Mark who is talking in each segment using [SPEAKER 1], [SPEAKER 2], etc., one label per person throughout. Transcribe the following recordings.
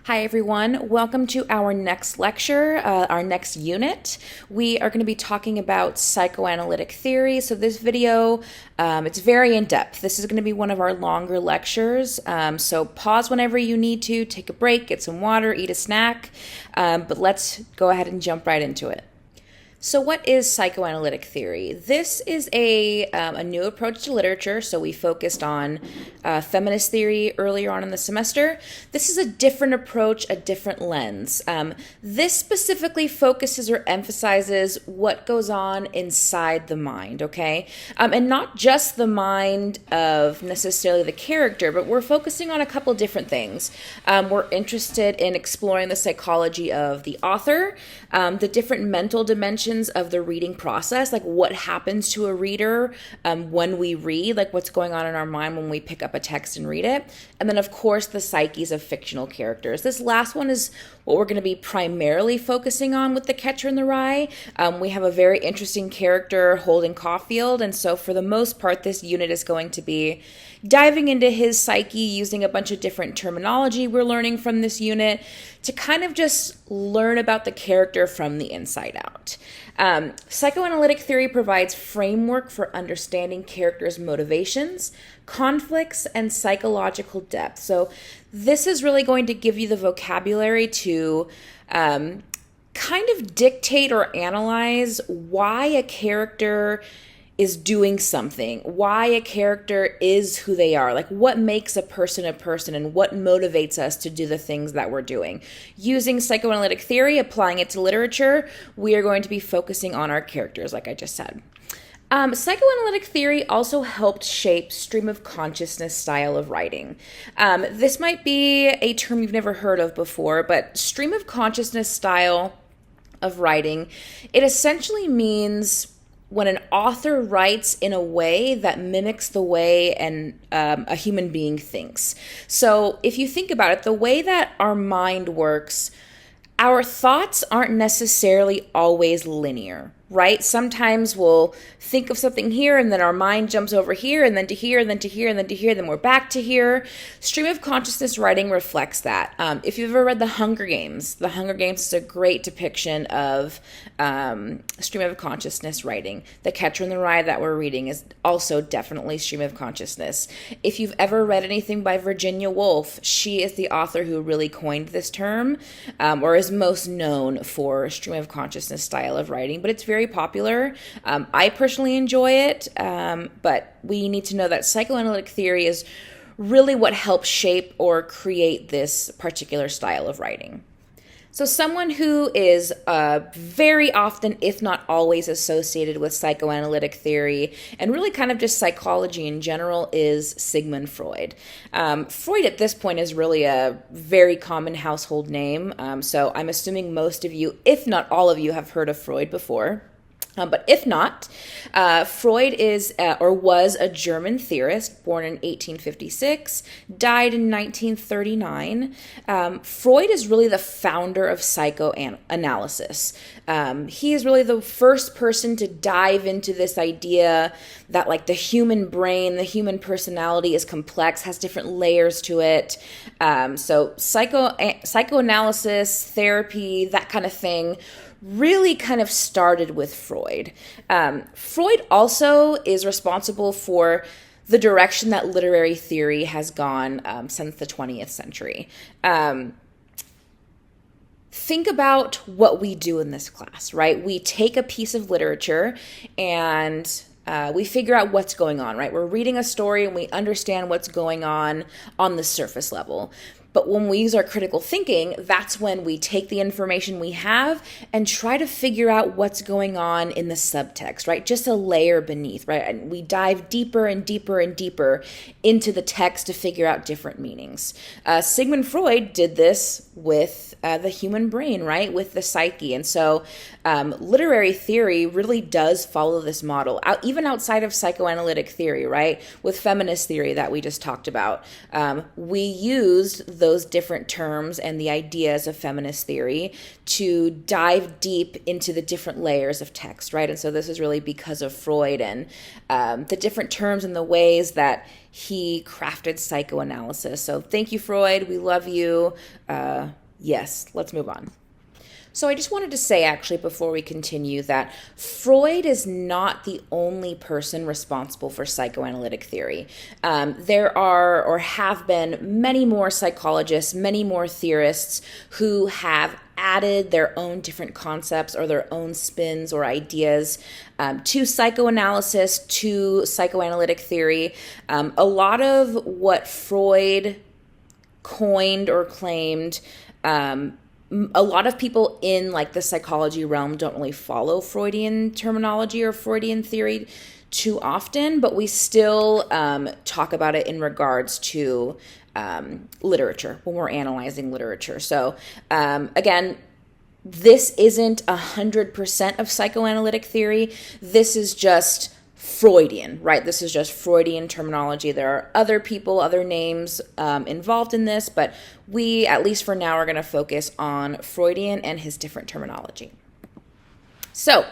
[SPEAKER 1] Hi, everyone. Welcome to our next lecture, our next unit. We are going to be talking about psychoanalytic theory. So this video, it's very in-depth. This is going to be one of our longer lectures. So pause whenever you need to, take a break, get some water, eat a snack. But let's go ahead and jump right into it. So what is psychoanalytic theory? This is a new approach to literature. So we focused on feminist theory earlier on in the semester. This is a different approach, a different lens. This specifically focuses or emphasizes what goes on inside the mind, okay? And not just the mind of necessarily the character, but we're focusing on a couple different things. We're interested in exploring the psychology of the author, the different mental dimensions of the reading process, like what happens to a reader when we read, like what's going on in our mind when we pick up a text and read it. And then, of course, the psyches of fictional characters. This last one is what we're going to be primarily focusing on with The Catcher in the Rye. We have a very interesting character, Holden Caulfield, and so for the most part, this unit is going to be diving into his psyche using a bunch of different terminology we're learning from this unit to kind of just learn about the character from the inside out. Psychoanalytic theory provides framework for understanding characters' motivations, conflicts, and psychological depth. So this is really going to give you the vocabulary to kind of dictate or analyze why a character is doing something, why a character is who they are, like what makes a person and what motivates us to do the things that we're doing. Using psychoanalytic theory, applying it to literature, we are going to be focusing on our characters, like I just said. Psychoanalytic theory also helped shape stream of consciousness style of writing. This might be a term you've never heard of before, but stream of consciousness style of writing, it essentially means when an author writes in a way that mimics the way a human being thinks. So if you think about it, the way that our mind works, our thoughts aren't necessarily always linear, right? Sometimes we'll think of something here and then our mind jumps over here and then to here and then to here and then to here, then we're back to here. Stream of consciousness writing reflects that. If you've ever read The Hunger Games is a great depiction of stream of consciousness writing. The Catcher in the Rye that we're reading is also definitely stream of consciousness. If you've ever read anything by Virginia Woolf, she is the author who really coined this term, or is most known for stream of consciousness style of writing, but it's very popular. I personally enjoy it, but we need to know that psychoanalytic theory is really what helps shape or create this particular style of writing. So someone who is very often, if not always, associated with psychoanalytic theory and really kind of just psychology in general is Sigmund Freud. Freud at this point is really a very common household name, so I'm assuming most of you, if not all of you, have heard of Freud before. But if not, Freud is or was a German theorist born in 1856, died in 1939. Freud is really the founder of psychoanalysis. He is really the first person to dive into this idea that like the human brain, the human personality is complex, has different layers to it. So psychoanalysis, therapy, that kind of thing really kind of started with Freud. Freud also is responsible for the direction that literary theory has gone since the 20th century. Think about what we do in this class, right? We take a piece of literature and we figure out what's going on, right? We're reading a story and we understand what's going on the surface level. But when we use our critical thinking, that's when we take the information we have and try to figure out what's going on in the subtext, right? Just a layer beneath, right? And we dive deeper and deeper and deeper into the text to figure out different meanings. Sigmund Freud did this with the human brain, right? With the psyche. And so literary theory really does follow this model, even outside of psychoanalytic theory, right? With feminist theory that we just talked about. We used those different terms and the ideas of feminist theory to dive deep into the different layers of text, right? And so this is really because of Freud and the different terms and the ways that he crafted psychoanalysis. So thank you, Freud. We love you. Yes, let's move on. So I just wanted to say, actually, before we continue, that Freud is not the only person responsible for psychoanalytic theory. There are or have been many more psychologists, many more theorists who have added their own different concepts or their own spins or ideas to psychoanalysis, to psychoanalytic theory. A lot of what Freud coined or claimed, a lot of people in like the psychology realm don't really follow Freudian terminology or Freudian theory too often, but we still talk about it in regards to literature when we're analyzing literature. So again, this isn't 100% of psychoanalytic theory. This is just Freudian, right? This is just Freudian terminology. There are other people, other names involved in this, but we, at least for now, are going to focus on Freudian and his different terminology. So,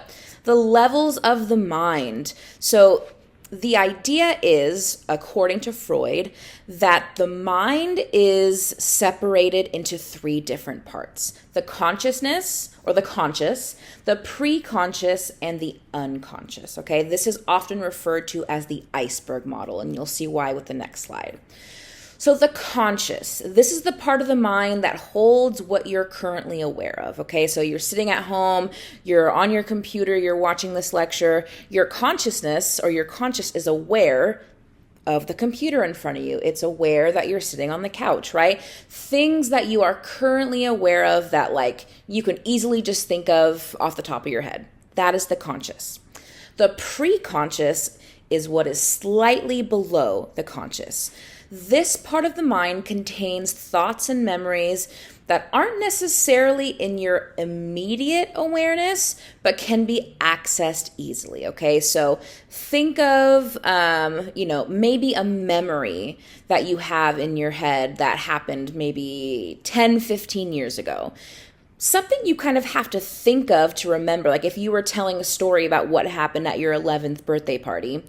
[SPEAKER 1] the levels of the mind. So, the idea is, according to Freud, that the mind is separated into three different parts: the consciousness, or the conscious, the pre-conscious, and the unconscious. Okay, this is often referred to as the iceberg model, and you'll see why with the next slide. So the conscious, this is the part of the mind that holds what you're currently aware of, okay? So you're sitting at home, you're on your computer, you're watching this lecture, your consciousness or your conscious is aware of the computer in front of you. It's aware that you're sitting on the couch, right? Things that you are currently aware of that like you can easily just think of off the top of your head. That is the conscious. The pre-conscious is what is slightly below the conscious. This part of the mind contains thoughts and memories that aren't necessarily in your immediate awareness, but can be accessed easily, okay? So think of, maybe a memory that you have in your head that happened maybe 10, 15 years ago. Something you kind of have to think of to remember, like if you were telling a story about what happened at your 11th birthday party,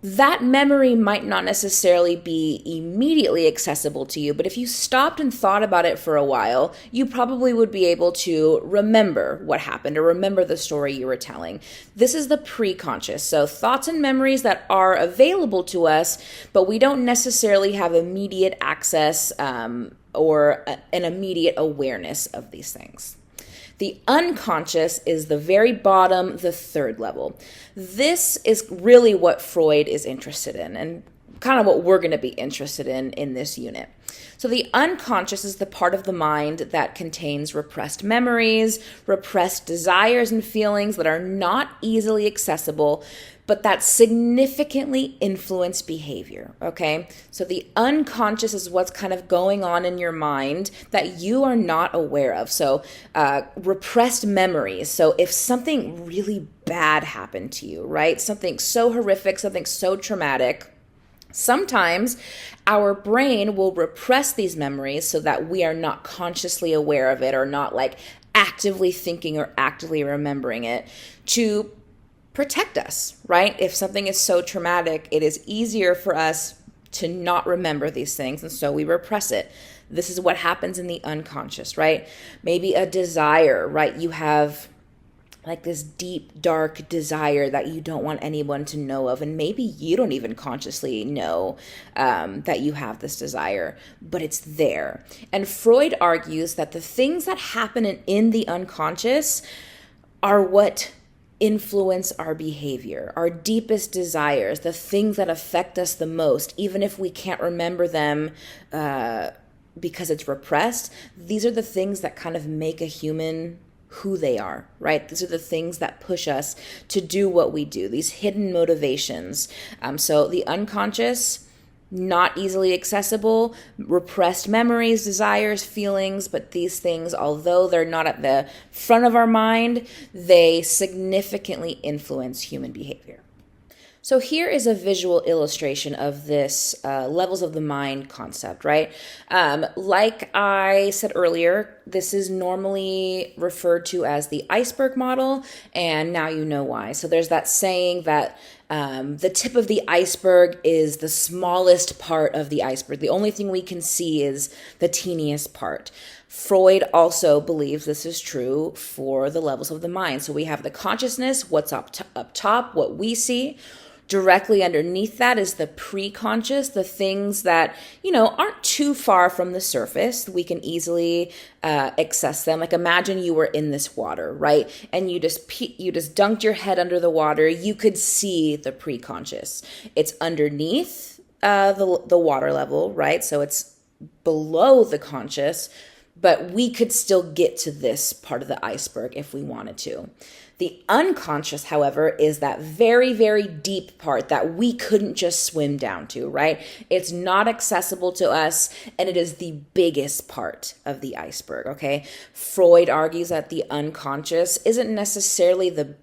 [SPEAKER 1] that memory might not necessarily be immediately accessible to you, but if you stopped and thought about it for a while, you probably would be able to remember what happened or remember the story you were telling. This is the pre-conscious, so thoughts and memories that are available to us, but we don't necessarily have immediate access or an immediate awareness of these things. The unconscious is the very bottom, the third level. This is really what Freud is interested in and kind of what we're going to be interested in this unit. So the unconscious is the part of the mind that contains repressed memories, repressed desires and feelings that are not easily accessible, but that significantly influence behavior, okay? So the unconscious is what's kind of going on in your mind that you are not aware of. So repressed memories. So if something really bad happened to you, right? Something so horrific, something so traumatic, sometimes our brain will repress these memories so that we are not consciously aware of it or not like actively thinking or actively remembering it to protect us, right? If something is so traumatic, it is easier for us to not remember these things, and so we repress it. This is what happens in the unconscious, right? Maybe a desire, right? You have like this deep, dark desire that you don't want anyone to know of, and maybe you don't even consciously know that you have this desire, but it's there. And Freud argues that the things that happen in the unconscious are what influence our behavior, our deepest desires, the things that affect us the most, even if we can't remember them because it's repressed. These are the things that kind of make a human who they are, right? These are the things that push us to do what we do, these hidden motivations. So the unconscious, not easily accessible, repressed memories, desires, feelings, but these things, although they're not at the front of our mind, they significantly influence human behavior. So here is a visual illustration of this levels of the mind concept, right? Like I said earlier, this is normally referred to as the iceberg model, and now you know why. So there's that saying that The tip of the iceberg is the smallest part of the iceberg. The only thing we can see is the teeniest part. Freud also believes this is true for the levels of the mind. So we have the consciousness, what's up top, what we see. Directly underneath that is the pre-conscious, the things that, aren't too far from the surface. We can easily access them. Like imagine you were in this water, right? And you just dunked your head under the water. You could see the pre-conscious. It's underneath the water level, right? So it's below the conscious, but we could still get to this part of the iceberg if we wanted to. The unconscious, however, is that very, very deep part that we couldn't just swim down to, right? It's not accessible to us, and it is the biggest part of the iceberg, okay? Freud argues that the unconscious isn't necessarily the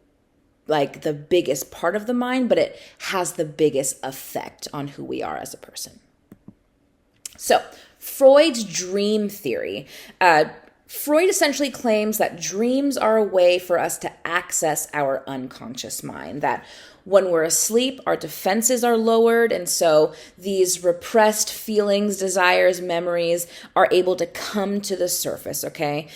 [SPEAKER 1] biggest part of the mind, but it has the biggest effect on who we are as a person. So, Freud's dream theory. Freud essentially claims that dreams are a way for us to access our unconscious mind, that when we're asleep, our defenses are lowered, and so these repressed feelings, desires, memories are able to come to the surface, okay?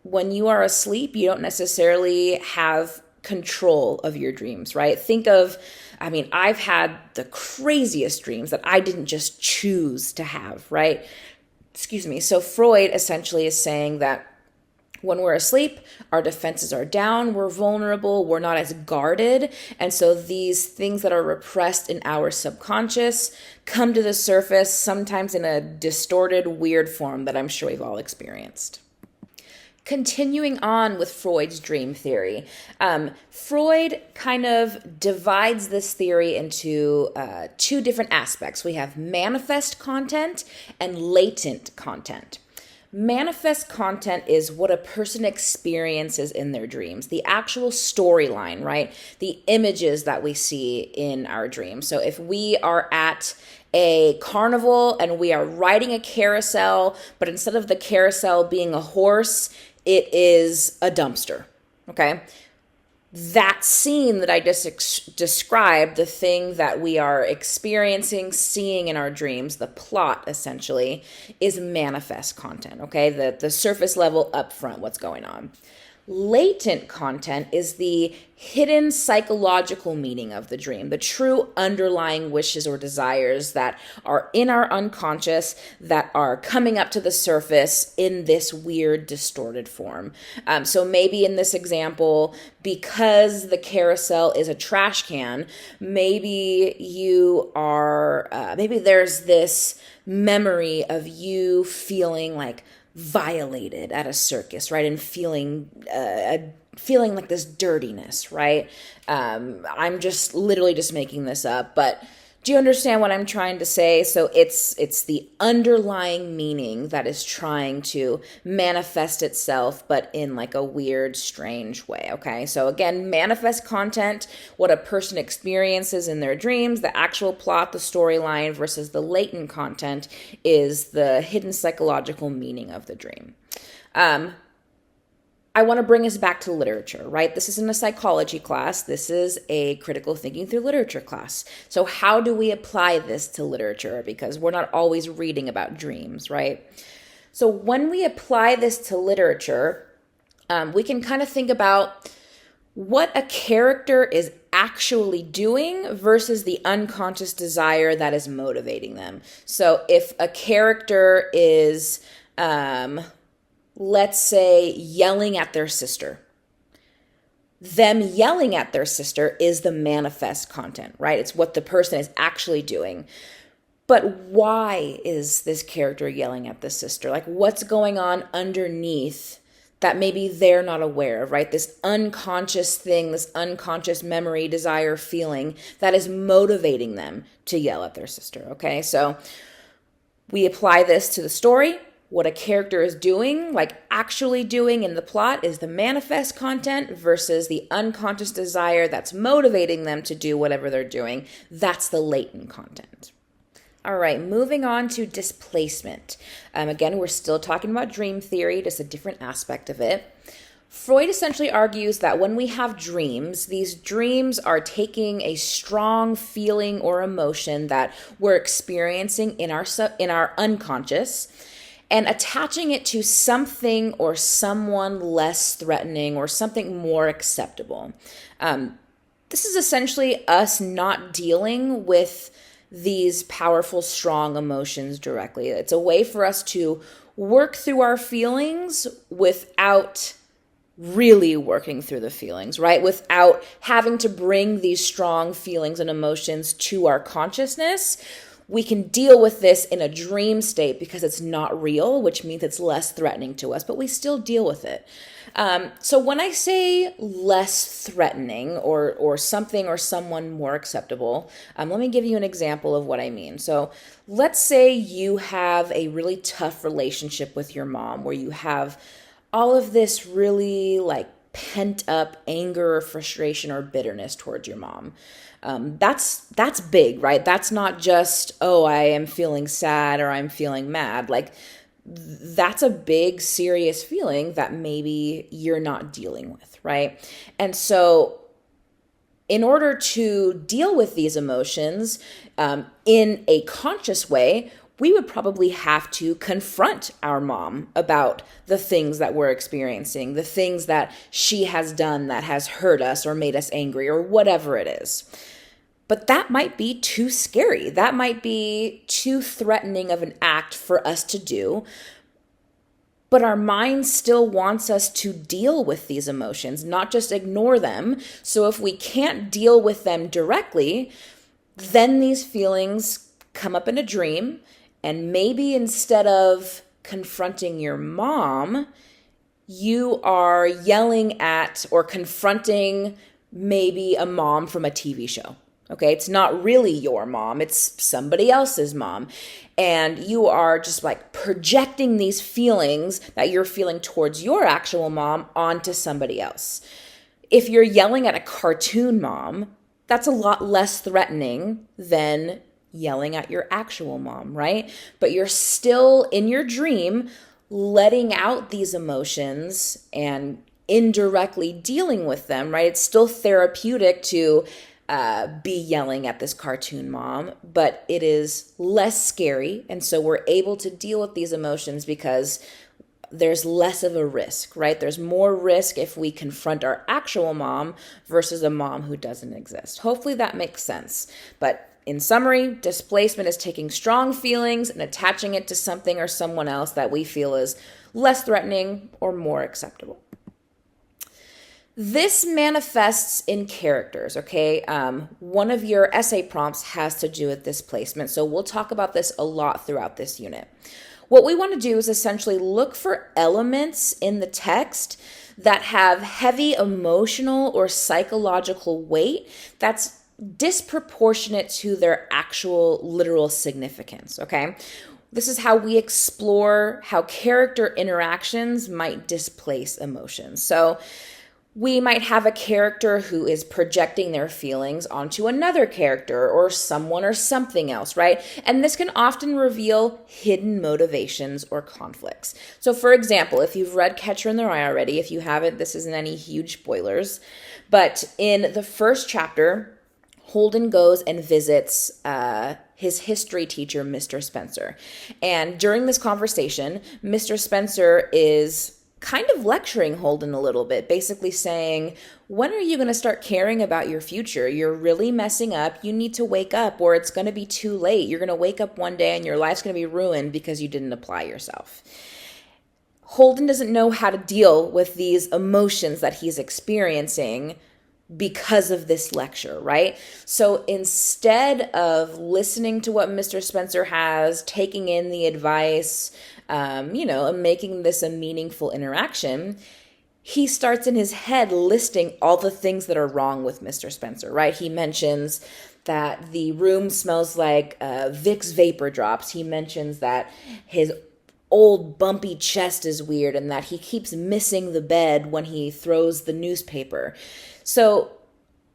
[SPEAKER 1] When you are asleep, you don't necessarily have control of your dreams, right? I've had the craziest dreams that I didn't just choose to have, right? So Freud essentially is saying that when we're asleep, our defenses are down, we're vulnerable, we're not as guarded. And so these things that are repressed in our subconscious come to the surface, sometimes in a distorted, weird form that I'm sure we've all experienced. Continuing on with Freud's dream theory, Freud kind of divides this theory into two different aspects. We have manifest content and latent content. Manifest content is what a person experiences in their dreams, the actual storyline, right? The images that we see in our dreams. So if we are at a carnival and we are riding a carousel, but instead of the carousel being a horse, it is a dumpster, okay? That scene that I just described, the thing that we are experiencing, seeing in our dreams, the plot essentially, is manifest content, okay? The surface level up front, what's going on. Latent content is the hidden psychological meaning of the dream, the true underlying wishes or desires that are in our unconscious that are coming up to the surface in this weird, distorted form. So maybe in this example, because the carousel is a trash can, maybe there's this memory of you feeling like violated at a circus, right? And feeling like this dirtiness, right? I'm just literally just making this up, but do you understand what I'm trying to say? So it's the underlying meaning that is trying to manifest itself, but in like a weird, strange way, okay? So again, manifest content, what a person experiences in their dreams, the actual plot, the storyline, versus the latent content is the hidden psychological meaning of the dream. I want to bring us back to literature, right? This isn't a psychology class. This is a critical thinking through literature class. So how do we apply this to literature? Because we're not always reading about dreams, right? So when we apply this to literature, we can kind of think about what a character is actually doing versus the unconscious desire that is motivating them. So if a character is let's say, yelling at their sister. Them yelling at their sister is the manifest content, right? It's what the person is actually doing. But why is this character yelling at the sister? Like, what's going on underneath that maybe they're not aware of, right? This unconscious thing, this unconscious memory, desire, feeling that is motivating them to yell at their sister, okay? So we apply this to the story. What a character is doing, like actually doing in the plot, is the manifest content versus the unconscious desire that's motivating them to do whatever they're doing. That's the latent content. All right, moving on to displacement. Again, we're still talking about dream theory, just a different aspect of it. Freud essentially argues that when we have dreams, these dreams are taking a strong feeling or emotion that we're experiencing in our unconscious and attaching it to something or someone less threatening or something more acceptable. This is essentially us not dealing with these powerful, strong emotions directly. It's a way for us to work through our feelings without really working through the feelings, right? Without having to bring these strong feelings and emotions to our consciousness. We can deal with this in a dream state because it's not real, which means it's less threatening to us, but we still deal with it. So when I say less threatening or something or someone more acceptable, let me give you an example of what I mean. So let's say you have a really tough relationship with your mom where you have all of this really like pent up anger or frustration or bitterness towards your mom. That's big, right? That's not just, oh, I am feeling sad or I'm feeling mad. Like that's a big, serious feeling that maybe you're not dealing with, right? And so in order to deal with these emotions in a conscious way, we would probably have to confront our mom about the things that we're experiencing, the things that she has done that has hurt us or made us angry or whatever it is. But that might be too scary. That might be too threatening of an act for us to do. But our mind still wants us to deal with these emotions, not just ignore them. So if we can't deal with them directly, then these feelings come up in a dream. And maybe instead of confronting your mom, you are yelling at or confronting maybe a mom from a TV show. Okay, it's not really your mom, it's somebody else's mom. And you are just like projecting these feelings that you're feeling towards your actual mom onto somebody else. If you're yelling at a cartoon mom, that's a lot less threatening than yelling at your actual mom, right? But you're still in your dream letting out these emotions and indirectly dealing with them, right? It's still therapeutic to be yelling at this cartoon mom, but it is less scary. And so we're able to deal with these emotions because there's less of a risk, right? There's more risk if we confront our actual mom versus a mom who doesn't exist. Hopefully that makes sense. But in summary, displacement is taking strong feelings and attaching it to something or someone else that we feel is less threatening or more acceptable. This manifests in characters, okay? One of your essay prompts has to do with displacement, so we'll talk about this a lot throughout this unit. What we want to do is essentially look for elements in the text that have heavy emotional or psychological weight that's disproportionate to their actual literal significance, okay? This is how we explore how character interactions might displace emotions. So we might have a character who is projecting their feelings onto another character or someone or something else, right? And this can often reveal hidden motivations or conflicts. So for example, if you've read Catcher in the Rye already, if you haven't, this isn't any huge spoilers, but in the first chapter, Holden goes and visits his history teacher, Mr. Spencer. And during this conversation, Mr. Spencer is kind of lecturing Holden a little bit, basically saying, when are you going to start caring about your future? You're really messing up. You need to wake up or it's going to be too late. You're going to wake up one day and your life's going to be ruined because you didn't apply yourself. Holden doesn't know how to deal with these emotions that he's experiencing because of this lecture, right? So instead of listening to what Mr. Spencer has, taking in the advice, and making this a meaningful interaction, he starts in his head listing all the things that are wrong with Mr. Spencer, right? He mentions that the room smells like Vicks vapor drops. He mentions that his old bumpy chest is weird and that he keeps missing the bed when he throws the newspaper. So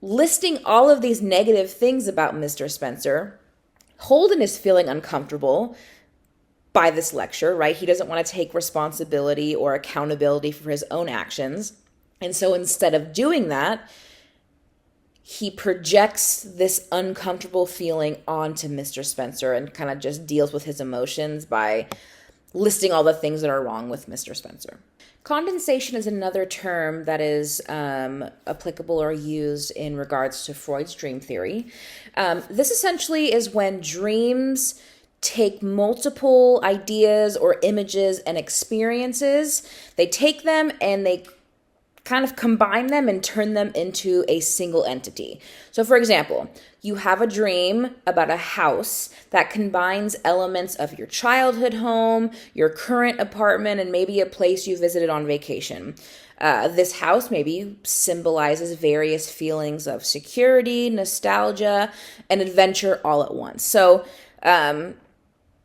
[SPEAKER 1] listing all of these negative things about Mr. Spencer, Holden is feeling uncomfortable by this lecture, right? He doesn't want to take responsibility or accountability for his own actions. And so instead of doing that, he projects this uncomfortable feeling onto Mr. Spencer and kind of just deals with his emotions by listing all the things that are wrong with Mr. Spencer. Condensation is another term that is applicable or used in regards to Freud's dream theory. This essentially is when dreams take multiple ideas or images and experiences, they take them and they kind of combine them and turn them into a single entity. So for example, you have a dream about a house that combines elements of your childhood home, your current apartment, and maybe a place you visited on vacation. This house maybe symbolizes various feelings of security, nostalgia, and adventure all at once. So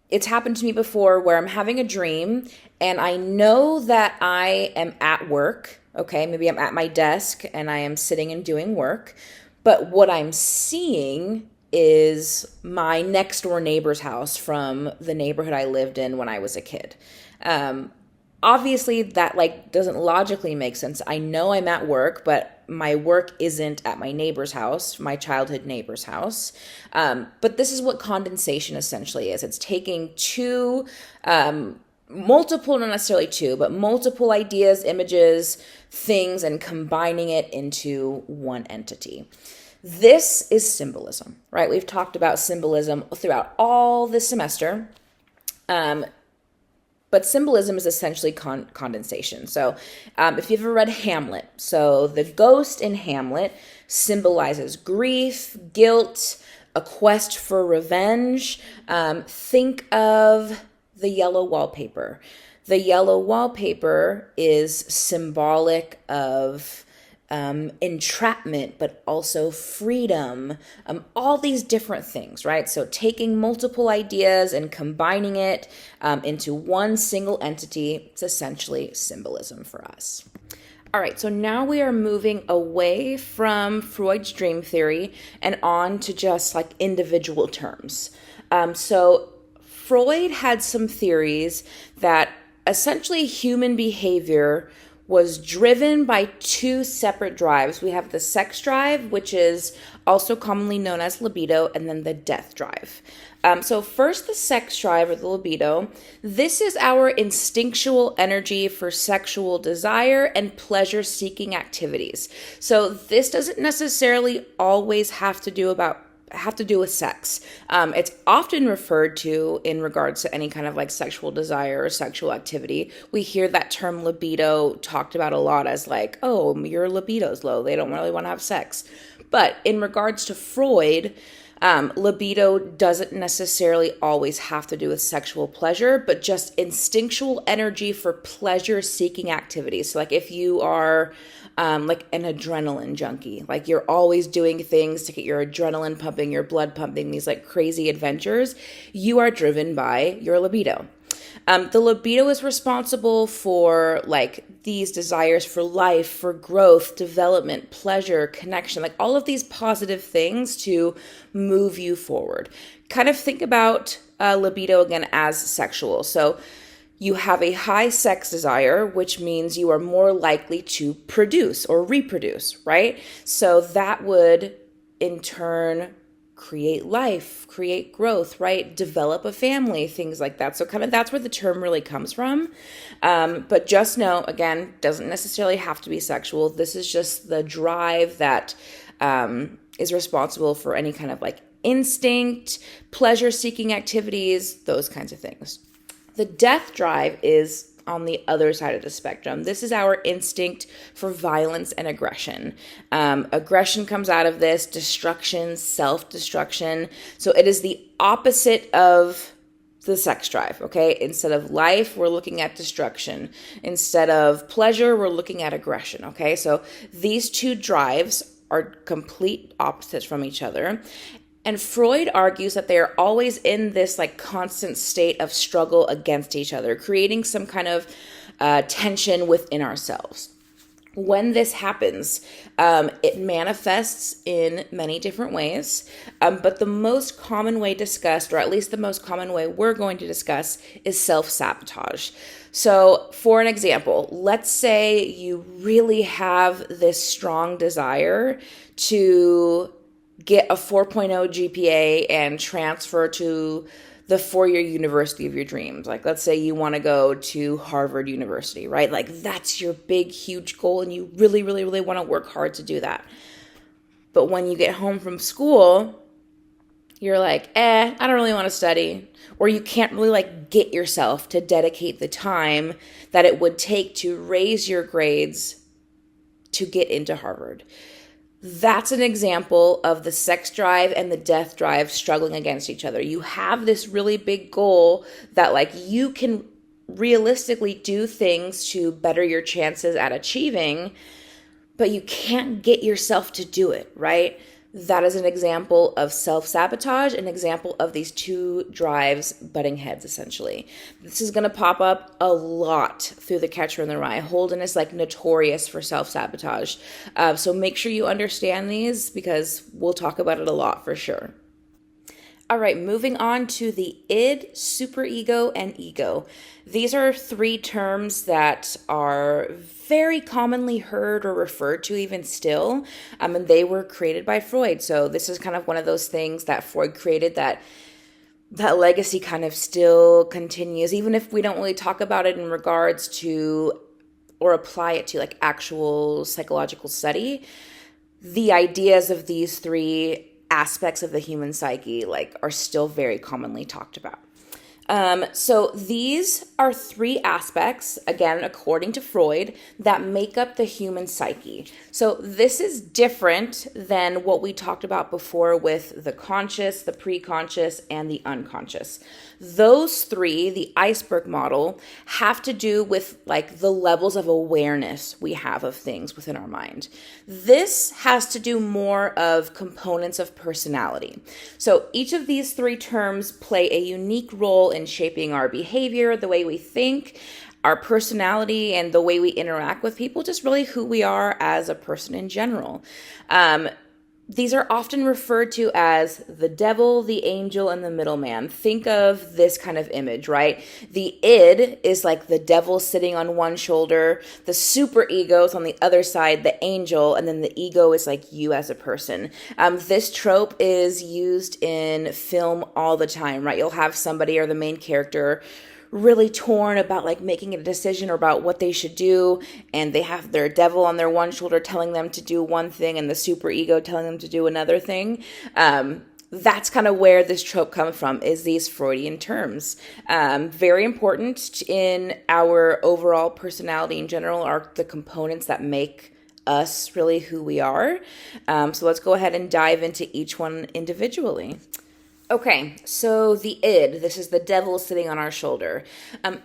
[SPEAKER 1] it's happened to me before where I'm having a dream and I know that I am at work. Okay, maybe I'm at my desk and I am sitting and doing work, but what I'm seeing is my next door neighbor's house from the neighborhood I lived in when I was a kid. Obviously that doesn't logically make sense. I know I'm at work, but my work isn't at my neighbor's house, my childhood neighbor's house. But this is what condensation essentially is. It's taking two, multiple, not necessarily two, but multiple ideas, images, things, and combining it into one entity. This is symbolism, right? We've talked about symbolism throughout all this semester. But symbolism is essentially condensation. So if you've ever read Hamlet, so the ghost in Hamlet symbolizes grief, guilt, a quest for revenge. Think of the yellow wallpaper. The yellow wallpaper is symbolic of entrapment, but also freedom, all these different things, right? So taking multiple ideas and combining it into one single entity, it's essentially symbolism for us. All right, so now we are moving away from Freud's dream theory and on to just individual terms. So Freud had some theories that essentially human behavior was driven by two separate drives. We have the sex drive, which is also commonly known as libido, and then the death drive. So first, the sex drive or the libido. This is our instinctual energy for sexual desire and pleasure-seeking activities. So this doesn't necessarily always have to do with sex. It's often referred to in regards to any kind of sexual desire or sexual activity. We hear that term libido talked about a lot as oh, your libido's low. They don't really want to have sex. But in regards to Freud, libido doesn't necessarily always have to do with sexual pleasure, but just instinctual energy for pleasure-seeking activities. So if you are an adrenaline junkie, you're always doing things to get your adrenaline pumping, your blood pumping, these crazy adventures, you are driven by your libido. The libido is responsible for these desires for life, for growth, development, pleasure, connection, all of these positive things to move you forward. Kind of think about libido again as sexual. So you have a high sex desire, which means you are more likely to produce or reproduce, right? So that would in turn create life, create growth, right? Develop a family, things like that. So kind of that's where the term really comes from. But just know, again, doesn't necessarily have to be sexual. This is just the drive that is responsible for any kind of instinct, pleasure-seeking activities, those kinds of things. The death drive is on the other side of the spectrum. This is our instinct for violence and aggression. Aggression comes out of this, destruction, self-destruction. So it is the opposite of the sex drive, okay? Instead of life, we're looking at destruction. Instead of pleasure, we're looking at aggression, okay? So these two drives are complete opposites from each other. And Freud argues that they are always in this constant state of struggle against each other, creating some kind of tension within ourselves. When this happens, it manifests in many different ways, but the most common way discussed, or at least the most common way we're going to discuss, is self-sabotage. So, for an example, let's say you really have this strong desire to get a 4.0 GPA and transfer to the four-year university of your dreams. Like, let's say you want to go to Harvard University, right? Like, that's your big, huge goal, and you really, really, really want to work hard to do that. But when you get home from school, you're like, I don't really want to study. Or you can't really like get yourself to dedicate the time that it would take to raise your grades to get into Harvard. That's an example of the sex drive and the death drive struggling against each other. You have this really big goal that like you can realistically do things to better your chances at achieving, but you can't get yourself to do it, right? That is an example of self-sabotage, an example of these two drives butting heads, essentially. This is going to pop up a lot through The Catcher in the Rye. Holden is like notorious for self-sabotage. So make sure you understand these because we'll talk about it a lot for sure. All right, moving on to the id, superego, and ego. These are three terms that are very commonly heard or referred to even still, and they were created by Freud. So this is kind of one of those things that Freud created that legacy kind of still continues, even if we don't really talk about it in regards to or apply it to like actual psychological study. The ideas of these three aspects of the human psyche like are still very commonly talked about. So these are three aspects, again, according to Freud, that make up the human psyche. So this is different than what we talked about before with the conscious, the preconscious, and the unconscious. Those three, the iceberg model, have to do with like the levels of awareness we have of things within our mind. This has to do more of components of personality. So each of these three terms play a unique role in shaping our behavior, the way we think, our personality, and the way we interact with people, just really who we are as a person in general. These are often referred to as the devil, the angel, and the middleman. Think of this kind of image, right? The id is like the devil sitting on one shoulder, the superego is on the other side, the angel, and then the ego is like you as a person. This trope is used in film all the time, right? You'll have somebody or the main character really torn about like making a decision or about what they should do, and they have their devil on their one shoulder telling them to do one thing and the super ego telling them to do another thing. That's kind of where this trope comes from, is these Freudian terms. Very important in our overall personality in general are the components that make us really who we are. So let's go ahead and dive into each one individually. Okay, so the id, this is the devil sitting on our shoulder.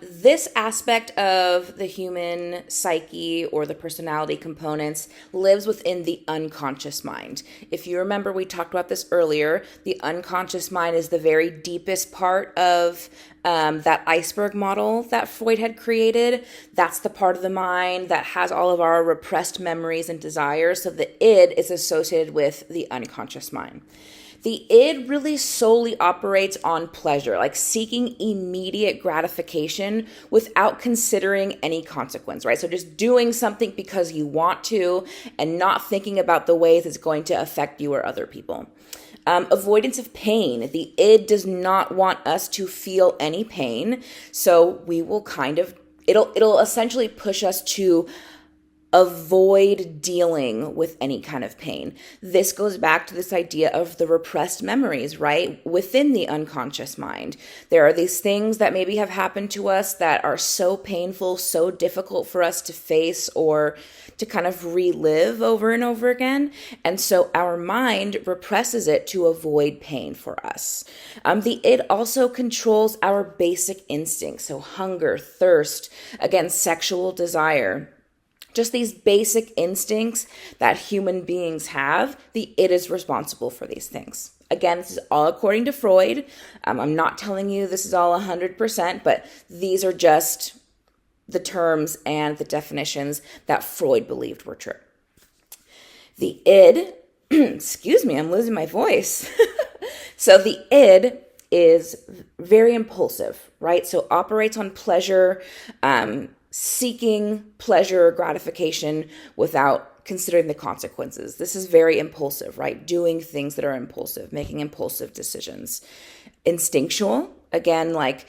[SPEAKER 1] This aspect of the human psyche or the personality components lives within the unconscious mind. If you remember, we talked about this earlier. The unconscious mind is the very deepest part of that iceberg model that Freud had created. That's the part of the mind that has all of our repressed memories and desires. So the id is associated with the unconscious mind. The id really solely operates on pleasure, like seeking immediate gratification without considering any consequence, right? So just doing something because you want to and not thinking about the ways it's going to affect you or other people. Avoidance of pain. The id does not want us to feel any pain, so we will it'll essentially push us to avoid dealing with any kind of pain. This goes back to this idea of the repressed memories, right? Within the unconscious mind. There are these things that maybe have happened to us that are so painful, so difficult for us to face or to kind of relive over and over again. And so our mind represses it to avoid pain for us. The id also controls our basic instincts. So hunger, thirst, again, sexual desire. Just these basic instincts that human beings have, the id is responsible for these things. Again, this is all according to Freud. I'm not telling you this is all 100%, but these are just the terms and the definitions that Freud believed were true. The id, excuse me, I'm losing my voice. So the id is very impulsive, right? So operates on pleasure, seeking pleasure or gratification without considering the consequences. This is very impulsive, right? Doing things that are impulsive, making impulsive decisions. Instinctual, again, like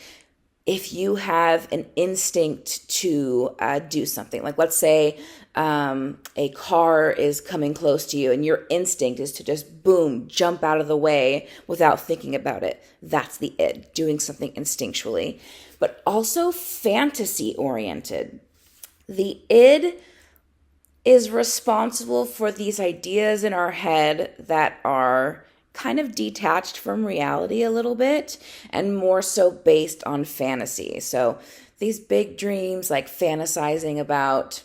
[SPEAKER 1] if you have an instinct to do something, like let's say a car is coming close to you and your instinct is to just boom, jump out of the way without thinking about it. That's the id, doing something instinctually. But also fantasy oriented. The id is responsible for these ideas in our head that are kind of detached from reality a little bit and more so based on fantasy. So these big dreams, like fantasizing about,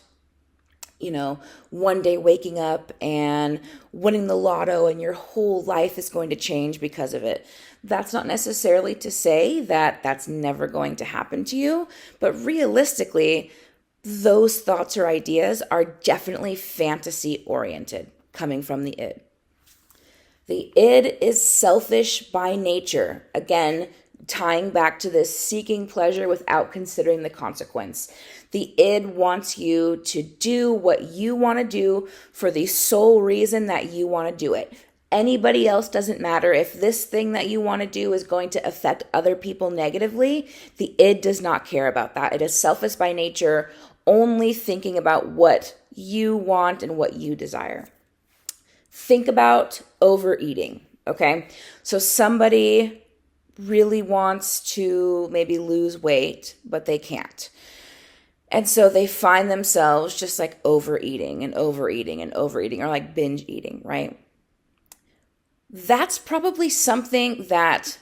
[SPEAKER 1] one day waking up and winning the lotto and your whole life is going to change because of it. That's not necessarily to say that that's never going to happen to you, but realistically, those thoughts or ideas are definitely fantasy oriented, coming from the id. The id is selfish by nature. Again, tying back to this seeking pleasure without considering the consequence. The id wants you to do what you want to do for the sole reason that you want to do it. Anybody else doesn't matter. If this thing that you want to do is going to affect other people negatively, the id does not care about that. It is selfish by nature, only thinking about what you want and what you desire. Think about overeating, okay? So somebody really wants to maybe lose weight, but they can't. And so they find themselves just like overeating and overeating and overeating, or like binge eating, right? That's probably something that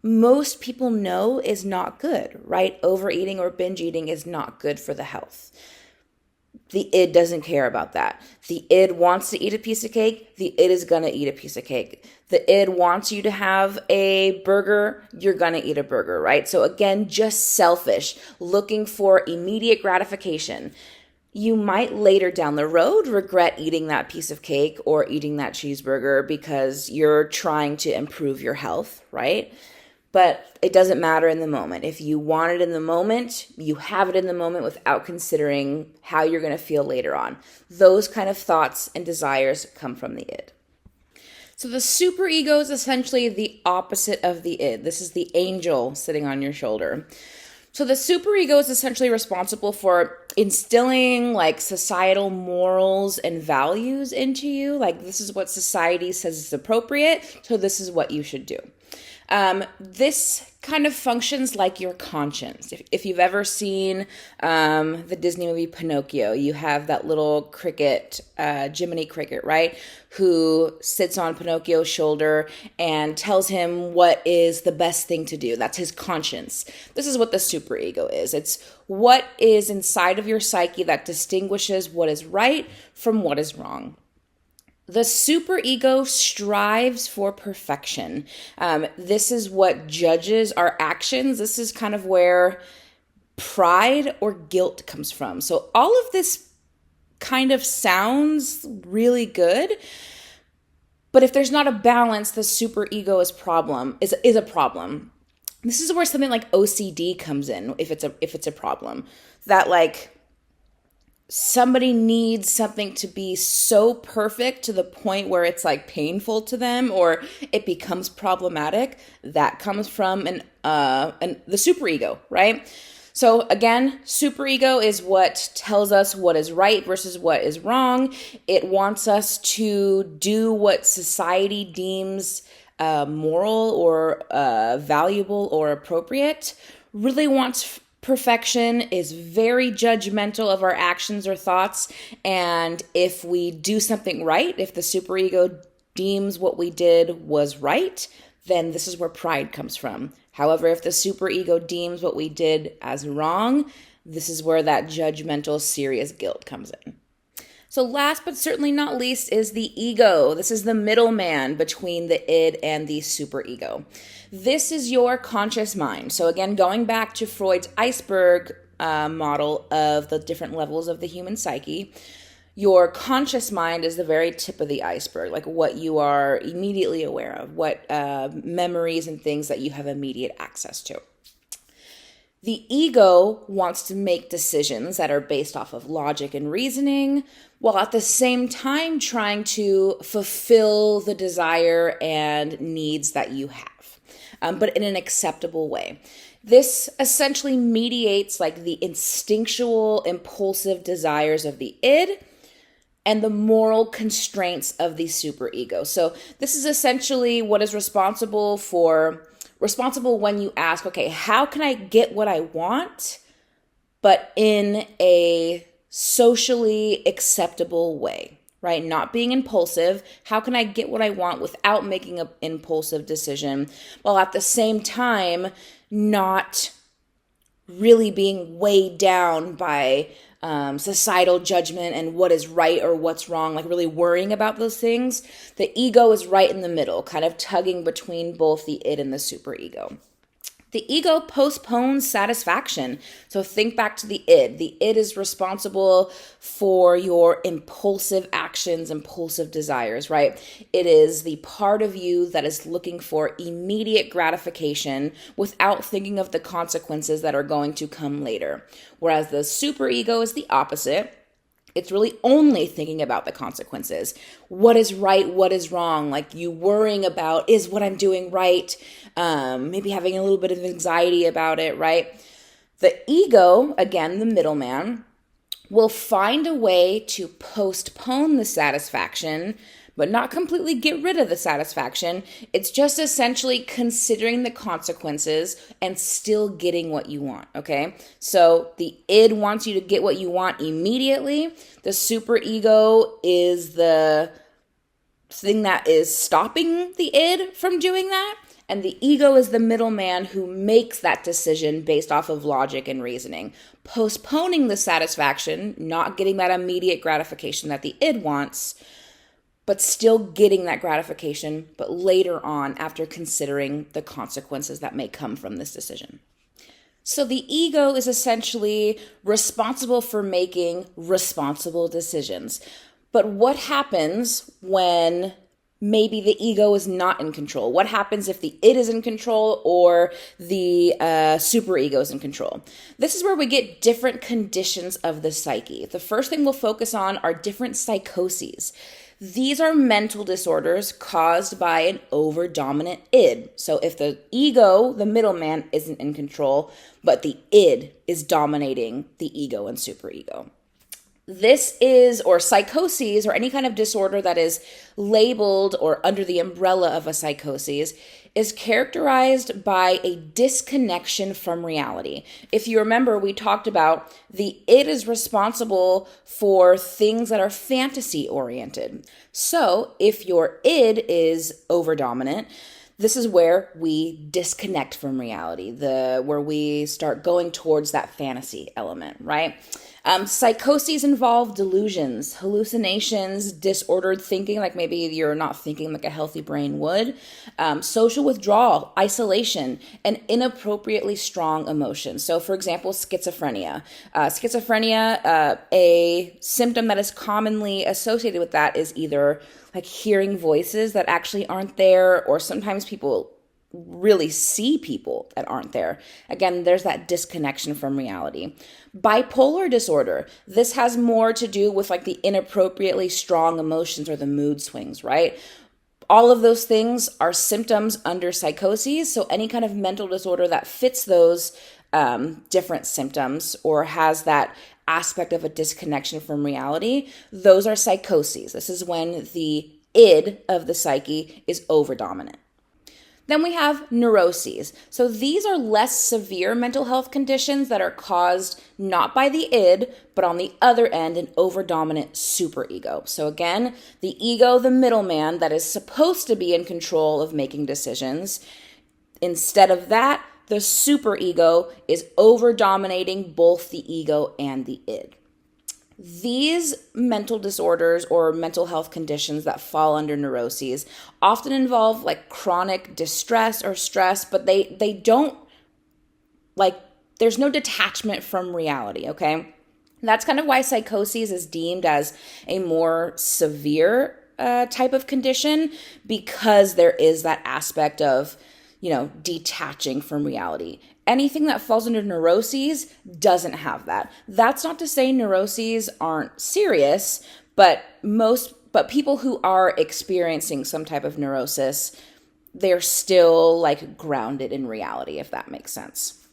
[SPEAKER 1] most people know is not good, right? Overeating or binge eating is not good for the health. The id doesn't care about that. The id wants to eat a piece of cake. The id is going to eat a piece of cake. The id wants you to have a burger. You're going to eat a burger, right? So again, just selfish, looking for immediate gratification. You might later down the road regret eating that piece of cake or eating that cheeseburger because you're trying to improve your health, right? But it doesn't matter in the moment. If you want it in the moment, you have it in the moment without considering how you're going to feel later on. Those kind of thoughts and desires come from the id. So the superego is essentially the opposite of the id. This is the angel sitting on your shoulder. So the superego is essentially responsible for instilling like societal morals and values into you. Like this is what society says is appropriate, so this is what you should do. This kind of functions like your conscience. If you've ever seen the Disney movie Pinocchio, you have that little cricket, Jiminy Cricket, right? Who sits on Pinocchio's shoulder and tells him what is the best thing to do. That's his conscience. This is what the superego is. It's what is inside of your psyche that distinguishes what is right from what is wrong. The superego strives for perfection. This is what judges our actions. This is kind of where pride or guilt comes from. So all of this kind of sounds really good, but if there's not a balance, the superego is a problem. This is where something like OCD comes in. If it's a problem, that like somebody needs something to be so perfect to the point where it's like painful to them or it becomes problematic, that comes from the superego, right? So again, superego is what tells us what is right versus what is wrong. It wants us to do what society deems moral or valuable or appropriate. Really wants perfection, is very judgmental of our actions or thoughts. And if we do something right, if the superego deems what we did was right, then this is where pride comes from. However, if the superego deems what we did as wrong, this is where that judgmental, serious guilt comes in. So last but certainly not least is the ego. This is the middleman between the id and the superego. This is your conscious mind. So again, going back to Freud's iceberg model of the different levels of the human psyche, Your conscious mind is the very tip of the iceberg, like what you are immediately aware of, what memories and things that you have immediate access to. The ego wants to make decisions that are based off of logic and reasoning, while at the same time trying to fulfill the desire and needs that you have, but in an acceptable way. This essentially mediates like the instinctual, impulsive desires of the id and the moral constraints of the superego. So this is essentially what is responsible when you ask, okay, how can I get what I want, but in a socially acceptable way, right? Not being impulsive. How can I get what I want without making an impulsive decision, while at the same time not really being weighed down by societal judgment and what is right or what's wrong, like really worrying about those things. The ego is right in the middle, kind of tugging between both the id and the superego. The ego postpones satisfaction. So think back to the id. The id is responsible for your impulsive actions, impulsive desires, right? It is the part of you that is looking for immediate gratification without thinking of the consequences that are going to come later. Whereas the superego is the opposite. It's really only thinking about the consequences. What is right? What is wrong? Like you worrying about, is what I'm doing right? Maybe having a little bit of anxiety about it, right? The ego, again, the middleman, will find a way to postpone the satisfaction, but not completely get rid of the satisfaction. It's just essentially considering the consequences and still getting what you want, okay? So the id wants you to get what you want immediately. The superego is the thing that is stopping the id from doing that. And the ego is the middleman who makes that decision based off of logic and reasoning, postponing the satisfaction, not getting that immediate gratification that the id wants, but still getting that gratification, but later on after considering the consequences that may come from this decision. So the ego is essentially responsible for making responsible decisions. But what happens when maybe the ego is not in control? What happens if the id is in control or the superego is in control? This is where we get different conditions of the psyche. The first thing we'll focus on are different psychoses. These are mental disorders caused by an over-dominant id. So if the ego, the middleman, isn't in control, but the id is dominating the ego and superego. This is, or psychoses, or any kind of disorder that is labeled or under the umbrella of a psychosis, is characterized by a disconnection from reality. If you remember, we talked about the id is responsible for things that are fantasy oriented. So if your id is overdominant, this is where we disconnect from reality, where we start going towards that fantasy element, right? Psychoses involve delusions, hallucinations, disordered thinking, like maybe you're not thinking like a healthy brain would, social withdrawal, isolation, and inappropriately strong emotions. So, for example, schizophrenia. A symptom that is commonly associated with that is either like hearing voices that actually aren't there, or sometimes people really see people that aren't there. Again, there's that disconnection from reality. Bipolar disorder. This has more to do with like the inappropriately strong emotions or the mood swings, right? All of those things are symptoms under psychoses. So any kind of mental disorder that fits those different symptoms or has that aspect of a disconnection from reality, those are psychoses. This is when the id of the psyche is overdominant. Then we have neuroses. So these are less severe mental health conditions that are caused not by the id, but on the other end, an overdominant superego. So again, the ego, the middleman that is supposed to be in control of making decisions. Instead of that, the superego is overdominating both the ego and the id. These mental disorders or mental health conditions that fall under neuroses often involve like chronic distress or stress, but they don't, like, there's no detachment from reality, okay? That's kind of why psychosis is deemed as a more severe type of condition, because there is that aspect of, detaching from reality. Anything that falls under neuroses doesn't have that. That's not to say neuroses aren't serious, but people who are experiencing some type of neurosis, they're still like grounded in reality, if that makes sense.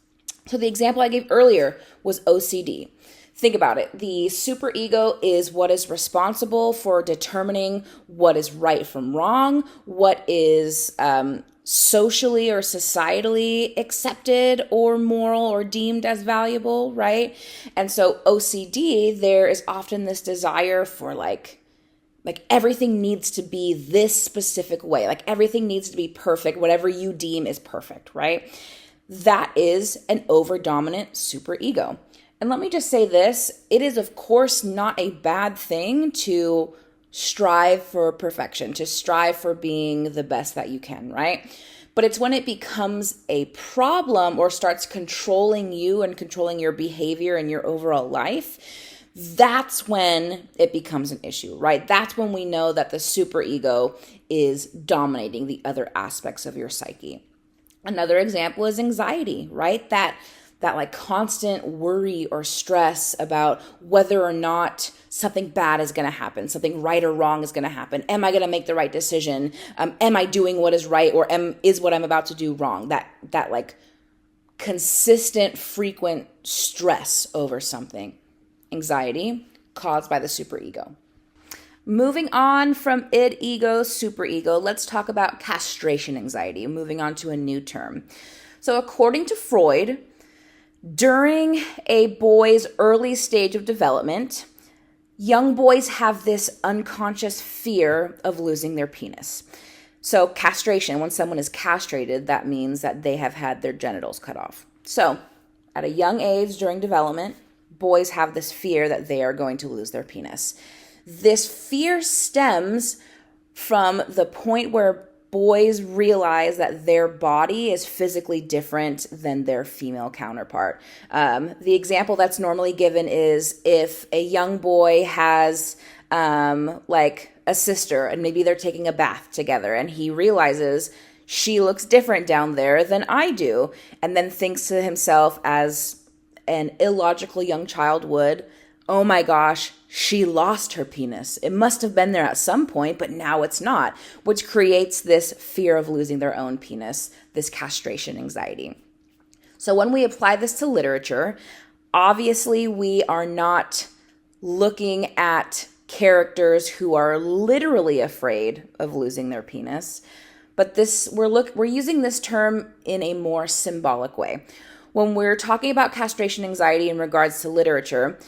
[SPEAKER 1] So the example I gave earlier was OCD. Think about it. The superego is what is responsible for determining what is right from wrong, what is socially or societally accepted or moral or deemed as valuable, right? And so OCD, there is often this desire for like everything needs to be this specific way. Like everything needs to be perfect, whatever you deem is perfect, right? That is an over-dominant superego. And let me just say this, it is of course not a bad thing to strive for perfection, to strive for being the best that you can, right? But it's when it becomes a problem or starts controlling you and controlling your behavior and your overall life, that's when it becomes an issue, right? That's when we know that the superego is dominating the other aspects of your psyche. Another example is anxiety, right? That like constant worry or stress about whether or not something bad is going to happen, something right or wrong is going to happen. Am I going to make the right decision? Am I doing what is right, or is what I'm about to do wrong? That like consistent, frequent stress over something. Anxiety caused by the superego. Moving on from id, ego, superego, let's talk about castration anxiety, moving on to a new term. So according to Freud, during a boy's early stage of development, young boys have this unconscious fear of losing their penis. So castration, when someone is castrated, that means that they have had their genitals cut off. So at a young age during development, boys have this fear that they are going to lose their penis. This fear stems from the point where boys realize that their body is physically different than their female counterpart. The example that's normally given is if a young boy has like a sister and maybe they're taking a bath together and he realizes she looks different down there than I do, and then thinks to himself as an illogical young child would, oh my gosh, she lost her penis. It must have been there at some point, but now it's not, which creates this fear of losing their own penis, this castration anxiety. So when we apply this to literature, obviously we are not looking at characters who are literally afraid of losing their penis, but we're using this term in a more symbolic way. When we're talking about castration anxiety in regards to literature,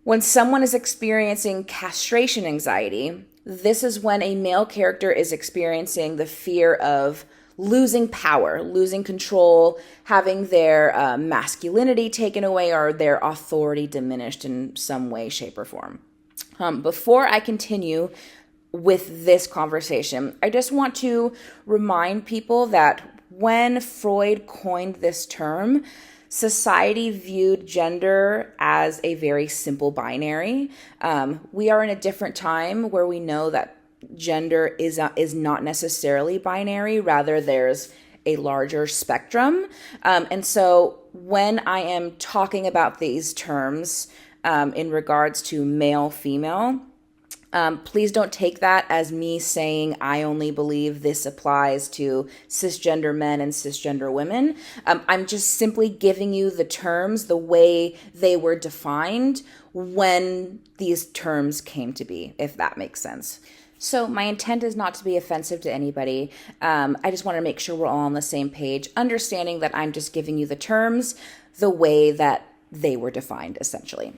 [SPEAKER 1] when someone is experiencing castration anxiety, this is when a male character is experiencing the fear of losing power, losing control, having their masculinity taken away or their authority diminished in some way, shape, or form. Before I continue with this conversation, I just want to remind people that when Freud coined this term, society viewed gender as a very simple binary. We are in a different time where we know that gender is not necessarily binary. Rather, there's a larger spectrum. And so when I am talking about these terms in regards to male, female, please don't take that as me saying I only believe this applies to cisgender men and cisgender women. I'm just simply giving you the terms the way they were defined when these terms came to be, if that makes sense. So my intent is not to be offensive to anybody. I just want to make sure we're all on the same page, understanding that I'm just giving you the terms the way that they were defined, essentially.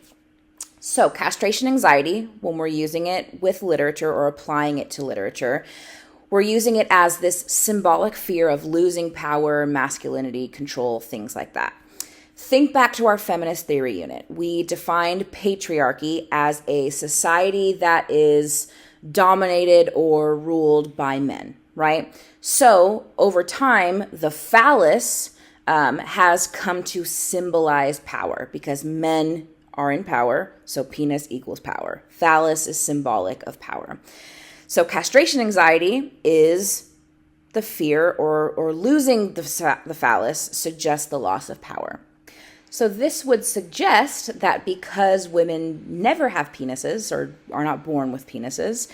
[SPEAKER 1] So castration anxiety, when we're using it with literature or applying it to literature, we're using it as this symbolic fear of losing power, masculinity, control, things like that. Think back to our feminist theory unit. We defined patriarchy as a society that is dominated or ruled by men, right? So over time, the phallus has come to symbolize power because men are in power, so penis equals power. Phallus is symbolic of power. So castration anxiety is the fear or losing the phallus suggests the loss of power. So this would suggest that because women never have penises or are not born with penises,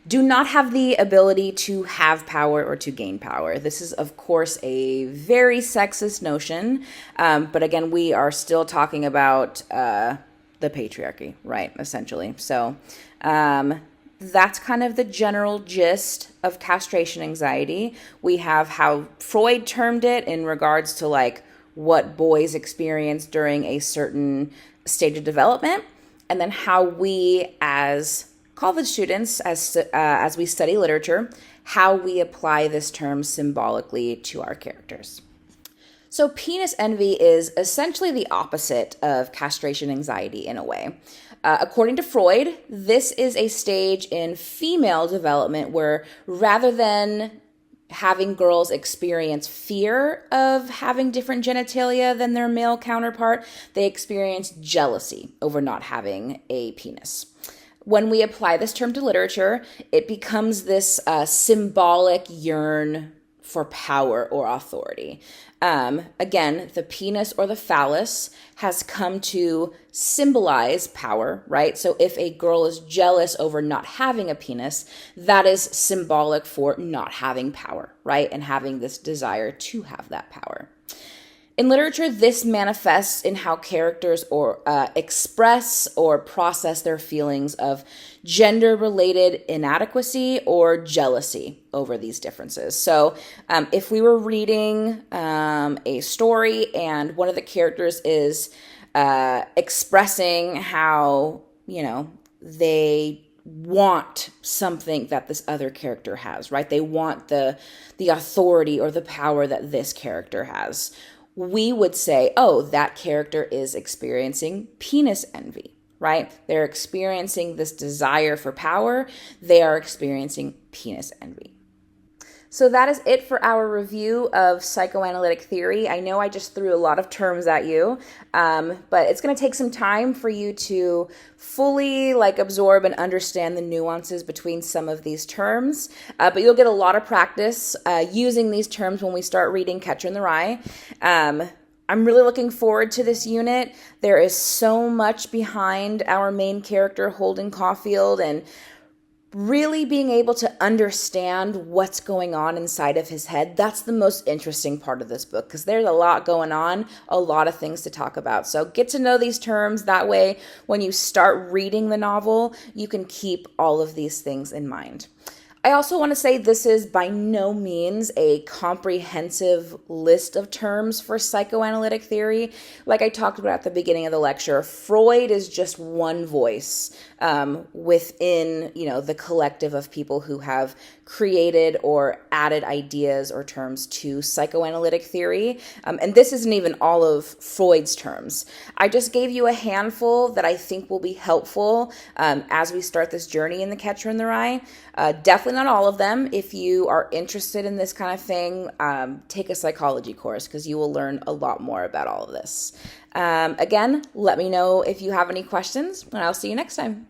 [SPEAKER 1] do not have the ability to have power or to gain power. This is, of course, a very sexist notion. But again, we are still talking about the patriarchy, right, essentially. So that's kind of the general gist of castration anxiety. We have how Freud termed it in regards to like what boys experience during a certain stage of development, and then how we as college students, as we study literature, how we apply this term symbolically to our characters. So penis envy is essentially the opposite of castration anxiety in a way. According to Freud, this is a stage in female development where rather than having girls experience fear of having different genitalia than their male counterpart, they experience jealousy over not having a penis. When we apply this term to literature, it becomes this symbolic yearn for power or authority. Again, the penis or the phallus has come to symbolize power, right? So if a girl is jealous over not having a penis, that is symbolic for not having power, right? And having this desire to have that power. In literature, this manifests in how characters express or process their feelings of gender-related inadequacy or jealousy over these differences. So if we were reading a story and one of the characters is expressing how, they want something that this other character has, right? They want the authority or the power that this character has. We would say, oh, that character is experiencing penis envy, right? They're experiencing this desire for power. They are experiencing penis envy. So that is it for our review of psychoanalytic theory. I know I just threw a lot of terms at you, but it's going to take some time for you to fully absorb and understand the nuances between some of these terms. But you'll get a lot of practice using these terms when we start reading Catcher in the Rye. I'm really looking forward to this unit. There is so much behind our main character, Holden Caulfield, and really being able to understand what's going on inside of his head. That's the most interesting part of this book because there's a lot going on, a lot of things to talk about. So get to know these terms. That way, when you start reading the novel, you can keep all of these things in mind. I also want to say this is by no means a comprehensive list of terms for psychoanalytic theory. Like I talked about at the beginning of the lecture, Freud is just one voice within, the collective of people who have created or added ideas or terms to psychoanalytic theory. And this isn't even all of Freud's terms. I just gave you a handful that I think will be helpful as we start this journey in The Catcher in the Rye. Definitely not all of them. If you are interested in this kind of thing, take a psychology course because you will learn a lot more about all of this. Again, let me know if you have any questions, and I'll see you next time.